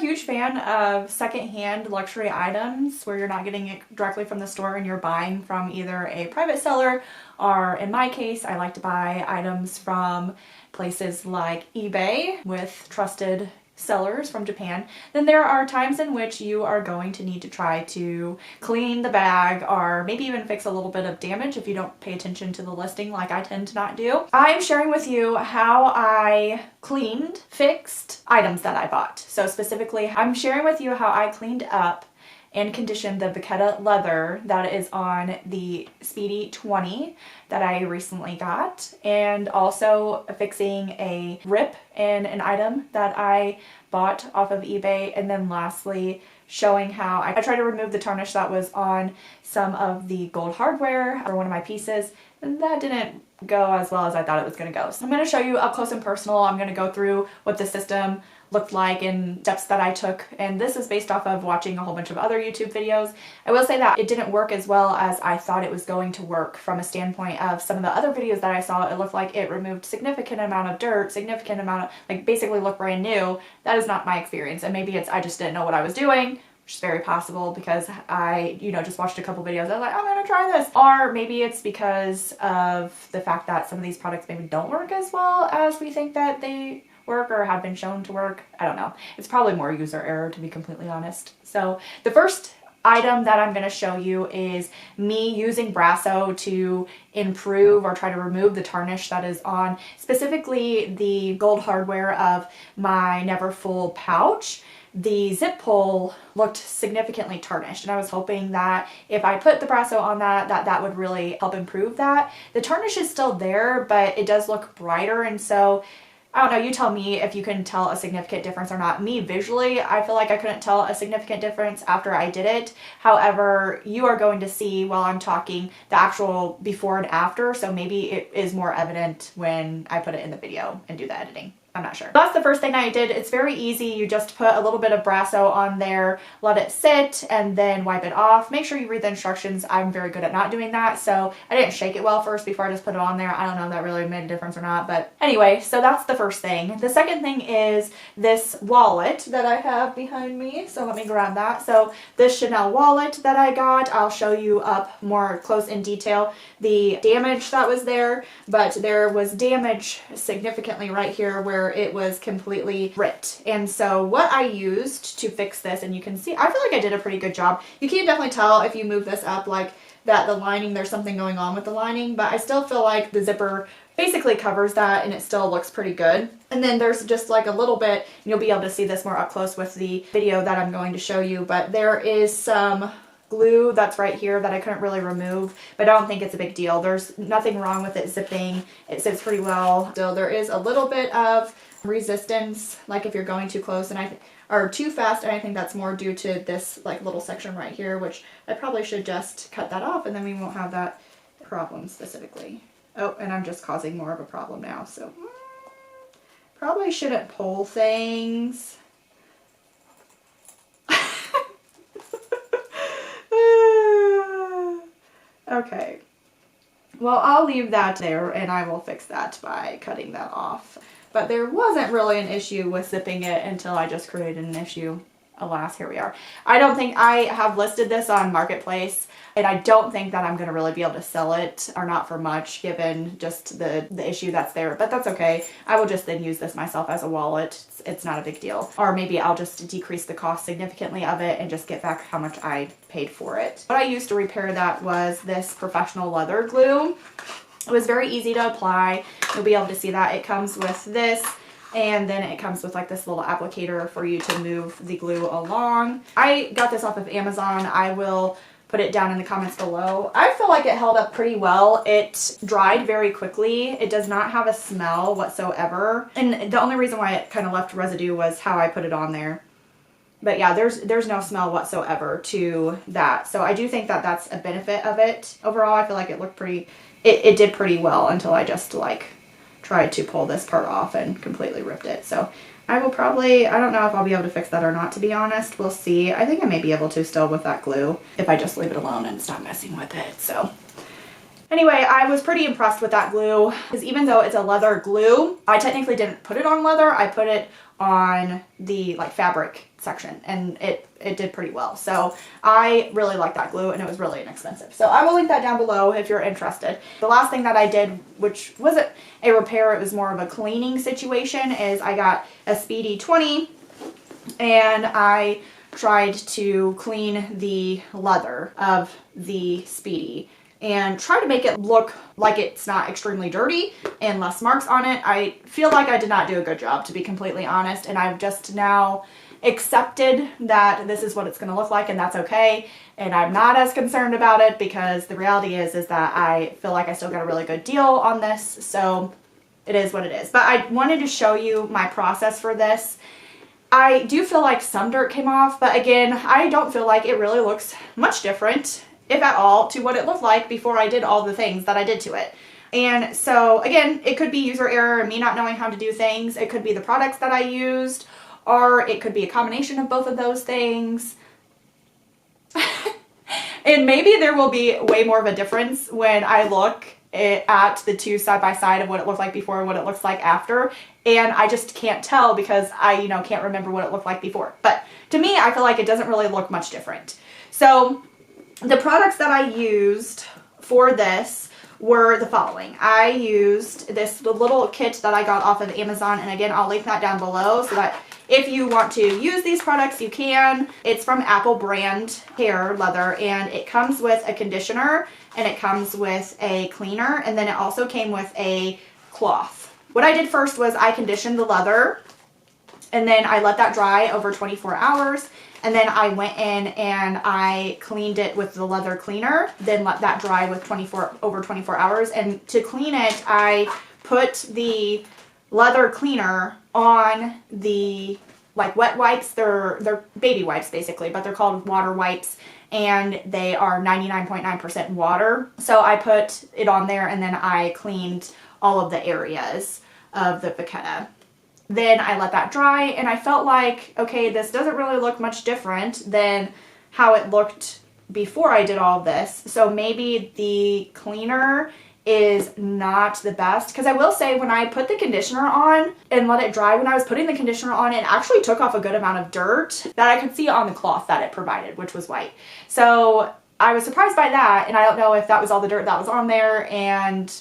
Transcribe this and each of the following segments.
huge fan of secondhand luxury items where you're not getting it directly from the store and you're buying from either a private seller, or in my case, I like to buy items from places like eBay with trusted sellers from Japan, then there are times in which you are going to need to try to clean the bag or maybe even fix a little bit of damage if you don't pay attention to the listing like I tend to not do. I'm sharing with you how I fixed items that I bought. So specifically, I'm sharing with you how I cleaned up and conditioned the vachetta leather that is on the Speedy 20 that I recently got, and also fixing a rip in an item that I bought off of eBay, and then lastly showing how I tried to remove the tarnish that was on some of the gold hardware for one of my pieces, and that didn't go as well as I thought it was going to go. So I'm going to show you up close and personal. I'm going to go through what the system looked like and steps that I took, and this is based off of watching a whole bunch of other YouTube videos. I will say that it didn't work as well as I thought it was going to work from a standpoint of some of the other videos that I saw. It looked like it removed significant amount of dirt, significant amount of, like, basically looked brand new. That is not my experience, and maybe it's I just didn't know what I was doing, which is very possible because I, just watched a couple videos. I was like, I'm gonna try this. Or maybe it's because of the fact that some of these products maybe don't work as well as we think that they work or have been shown to work. I don't know. It's probably more user error, to be completely honest. So the first item that I'm going to show you is me using Brasso to improve or try to remove the tarnish that is on specifically the gold hardware of my Never Full pouch. The zip pull looked significantly tarnished, and I was hoping that if I put the Brasso on that would really help improve that. The tarnish is still there, but it does look brighter, and so I don't know, you tell me if you can tell a significant difference or not. Me, visually, I feel like I couldn't tell a significant difference after I did it. However, you are going to see while I'm talking the actual before and after, so maybe it is more evident when I put it in the video and do the editing. I'm not sure. That's the first thing I did. It's very easy. You just put a little bit of Brasso on there, let it sit, and then wipe it off. Make sure you read the instructions. I'm very good at not doing that, so I didn't shake it well first before I just put it on there. I don't know if that really made a difference or not, but anyway, so that's the first thing. The second thing is this wallet that I have behind me, so let me grab that. So this Chanel wallet that I got, I'll show you up more close in detail the damage that was there, but there was damage significantly right here where it was completely ripped. And so what I used to fix this, and you can see, I feel like I did a pretty good job. You can definitely tell if you move this up like that the lining, there's something going on with the lining, but I still feel like the zipper basically covers that and it still looks pretty good. And then there's just like a little bit, and you'll be able to see this more up close with the video that I'm going to show you, but there is some glue that's right here that I couldn't really remove, but I don't think it's a big deal. There's nothing wrong with it zipping. It zips pretty well. So there is a little bit of resistance, like if you're going too close or too fast, and I think that's more due to this like little section right here, which I probably should just cut that off and then we won't have that problem specifically. Oh, and I'm just causing more of a problem now, so probably shouldn't pull things. Okay, well, I'll leave that there and I will fix that by cutting that off. But there wasn't really an issue with zipping it until I just created an issue. Alas, here we are. I don't think I have listed this on Marketplace, and I don't think that I'm going to really be able to sell it, or not for much, given just the issue that's there. But that's okay. I will just then use this myself as a wallet. It's not a big deal. Or maybe I'll just decrease the cost significantly of it and just get back how much I paid for it. What I used to repair that was this professional leather glue. It was very easy to apply. You'll be able to see that. It comes with this, and then it comes with like this little applicator for you to move the glue along. I got this off of Amazon. I will put it down in the comments below. I feel like it held up pretty well. It dried very quickly. It does not have a smell whatsoever. And the only reason why it kind of left residue was how I put it on there. But yeah, there's no smell whatsoever to that. So I do think that that's a benefit of it. Overall, I feel like it looked pretty, it did pretty well until I just like tried to pull this part off and completely ripped it. So I will probably, I don't know if I'll be able to fix that or not, to be honest. We'll see. I think I may be able to still with that glue if I just leave it alone and stop messing with it. So anyway, I was pretty impressed with that glue, because even though it's a leather glue, I technically didn't put it on leather. I put it on the like fabric section, and it did pretty well. So I really like that glue, and it was really inexpensive. So I will link that down below if you're interested. The last thing that I did, which wasn't a repair, it was more of a cleaning situation, is I got a Speedy 20 and I tried to clean the leather of the Speedy and try to make it look like it's not extremely dirty and less marks on it. I feel like I did not do a good job, to be completely honest, and I've just now accepted that this is what it's going to look like, and that's okay. And I'm not as concerned about it, because the reality is that I feel like I still got a really good deal on this, so it is what it is. But I wanted to show you my process for this. I do feel like some dirt came off, but again, I don't feel like it really looks much different, if at all, to what it looked like before I did all the things that I did to it. And so again, it could be user error and me not knowing how to do things. It could be the products that I used, or it could be a combination of both of those things. And maybe there will be way more of a difference when I look at the two side by side of what it looked like before and what it looks like after. And I just can't tell, because I, can't remember what it looked like before. But to me, I feel like it doesn't really look much different. So the products that I used for this were the following. I used the little kit that I got off of Amazon, and again, I'll link that down below so that if you want to use these products, you can. It's from Apple brand hair leather, and it comes with a conditioner, and it comes with a cleaner, and then it also came with a cloth. What I did first was I conditioned the leather, and then I let that dry over 24 hours. And then I went in and I cleaned it with the leather cleaner, then let that dry with over 24 hours. And to clean it, I put the leather cleaner on the like wet wipes. They're baby wipes basically, but they're called water wipes, and they are 99.9% water. So I put it on there, and then I cleaned all of the areas of the vachetta. Then I let that dry, and I felt like, okay, this doesn't really look much different than how it looked before I did all of this. So maybe the cleaner is not the best, because I will say when I put the conditioner on and let it dry, when I was putting the conditioner on, it actually took off a good amount of dirt that I could see on the cloth that it provided, which was white. So I was surprised by that, and I don't know if that was all the dirt that was on there, and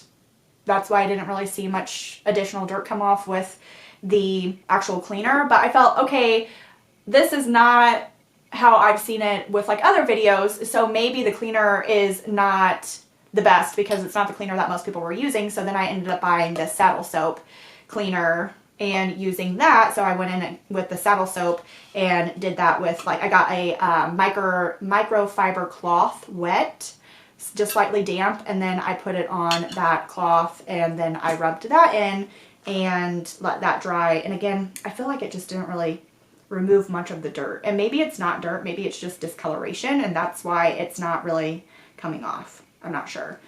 that's why I didn't really see much additional dirt come off with the actual cleaner. But I felt, okay, this is not how I've seen it with like other videos, so maybe the cleaner is not the best, because it's not the cleaner that most people were using. So then I ended up buying this saddle soap cleaner and using that. So I went in with the saddle soap and did that with, like, I got a microfiber cloth wet, just slightly damp, and then I put it on that cloth, and then I rubbed that in and let that dry. And again, I feel like it just didn't really remove much of the dirt. And maybe it's not dirt, maybe it's just discoloration, and that's why it's not really coming off. I'm not sure.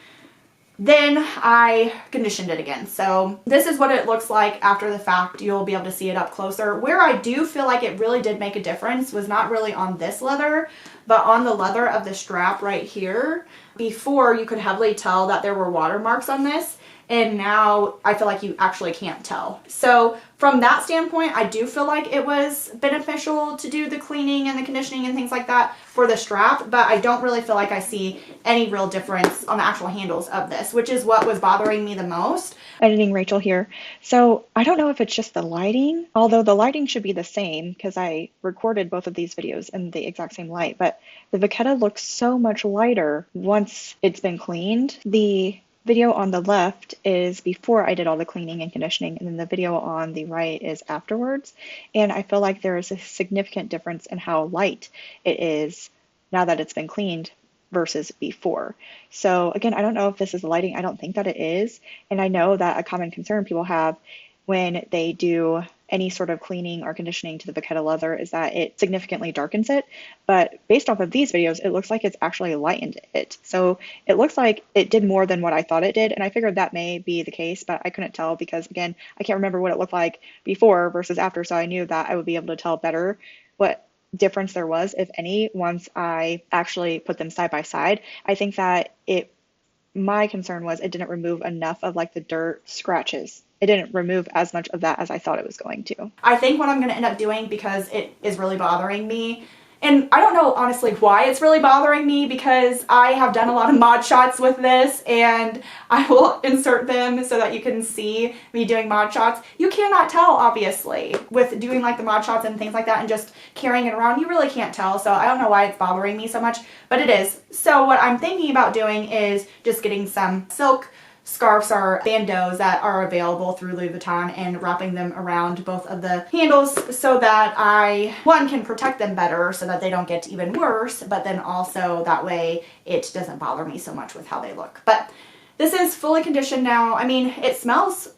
Then I conditioned it again. So this is what it looks like after the fact. You'll be able to see it up closer. Where I do feel like it really did make a difference was not really on this leather, but on the leather of the strap right here. Before, you could heavily tell that there were watermarks on this, and now I feel like you actually can't tell. So from that standpoint, I do feel like it was beneficial to do the cleaning and the conditioning and things like that for the strap, but I don't really feel like I see any real difference on the actual handles of this, which is what was bothering me the most. Editing Rachel here. So I don't know if it's just the lighting, although the lighting should be the same because I recorded both of these videos in the exact same light, but the vachetta looks so much lighter once it's been cleaned. The video on the left is before I did all the cleaning and conditioning, and then the video on the right is afterwards. And I feel like there is a significant difference in how light it is now that it's been cleaned versus before. So again, I don't know if this is the lighting. I don't think that it is. And I know that a common concern people have when they do any sort of cleaning or conditioning to the vachetta leather is that it significantly darkens it. But based off of these videos, it looks like it's actually lightened it. So it looks like it did more than what I thought it did. And I figured that may be the case, but I couldn't tell because, again, I can't remember what it looked like before versus after. So I knew that I would be able to tell better what difference there was, if any, once I actually put them side by side. I think that my concern was it didn't remove enough of like the dirt scratches. it didn't remove as much of that as I thought it was going to. I think what I'm going to end up doing, because it is really bothering me, and I don't know honestly why it's really bothering me, because I have done a lot of mod shots with this, and I will insert them so that you can see me doing mod shots. You cannot tell, obviously, with doing like the mod shots and things like that and just carrying it around. You really can't tell, so I don't know why it's bothering me so much, but it is. So what I'm thinking about doing is just getting some silk scarves or bandeaus that are available through Louis Vuitton and wrapping them around both of the handles so that one, can protect them better so that they don't get even worse, but then also that way it doesn't bother me so much with how they look. But this is fully conditioned now. I mean, it smells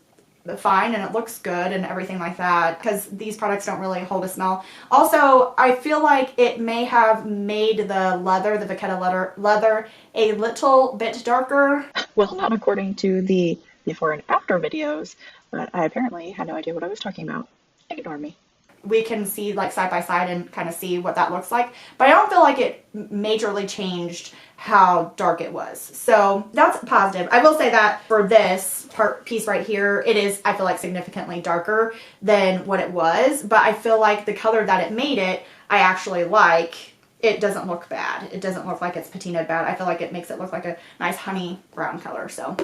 fine and it looks good and everything like that, because these products don't really hold a smell. Also, I feel like it may have made the leather, the vachetta leather, a little bit darker. Well, not according to the before and after videos, but I apparently had no idea what I was talking about. Ignore me. We can see like side by side and kind of see what that looks like, but I don't feel like it majorly changed how dark it was, so that's positive. I will say that for this piece right here, it is, I feel like, significantly darker than what it was, but I feel like the color that it made it, I actually like. It doesn't look bad. It doesn't look like it's patinaed bad. I feel like it makes it look like a nice honey brown color. So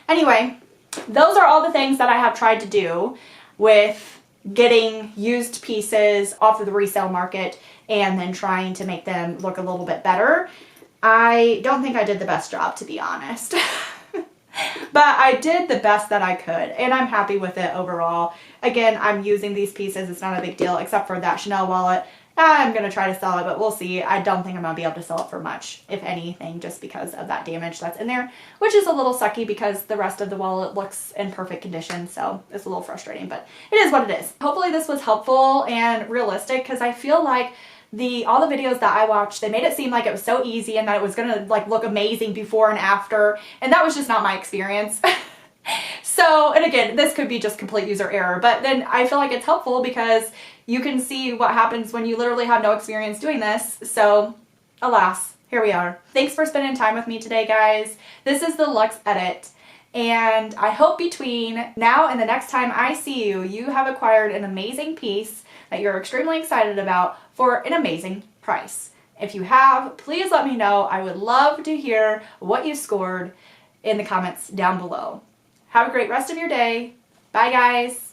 anyway, those are all the things that I have tried to do with getting used pieces off of the resale market and then trying to make them look a little bit better. I don't think I did the best job, to be honest. But I did the best that I could, and I'm happy with it overall. Again, I'm using these pieces. It's not a big deal, except for that Chanel wallet. I'm going to try to sell it, but we'll see. I don't think I'm going to be able to sell it for much, if anything, just because of that damage that's in there, which is a little sucky because the rest of the wallet looks in perfect condition, so it's a little frustrating, but it is what it is. Hopefully this was helpful and realistic, because I feel like all the videos that I watched, they made it seem like it was so easy and that it was going to like look amazing before and after, and that was just not my experience. So, and again, this could be just complete user error, but then I feel like it's helpful because you can see what happens when you literally have no experience doing this. So, alas, here we are. Thanks for spending time with me today, guys. This is the Luxe Edit, and I hope between now and the next time I see you, you have acquired an amazing piece that you're extremely excited about for an amazing price. If you have, please let me know. I would love to hear what you scored in the comments down below. Have a great rest of your day. Bye, guys.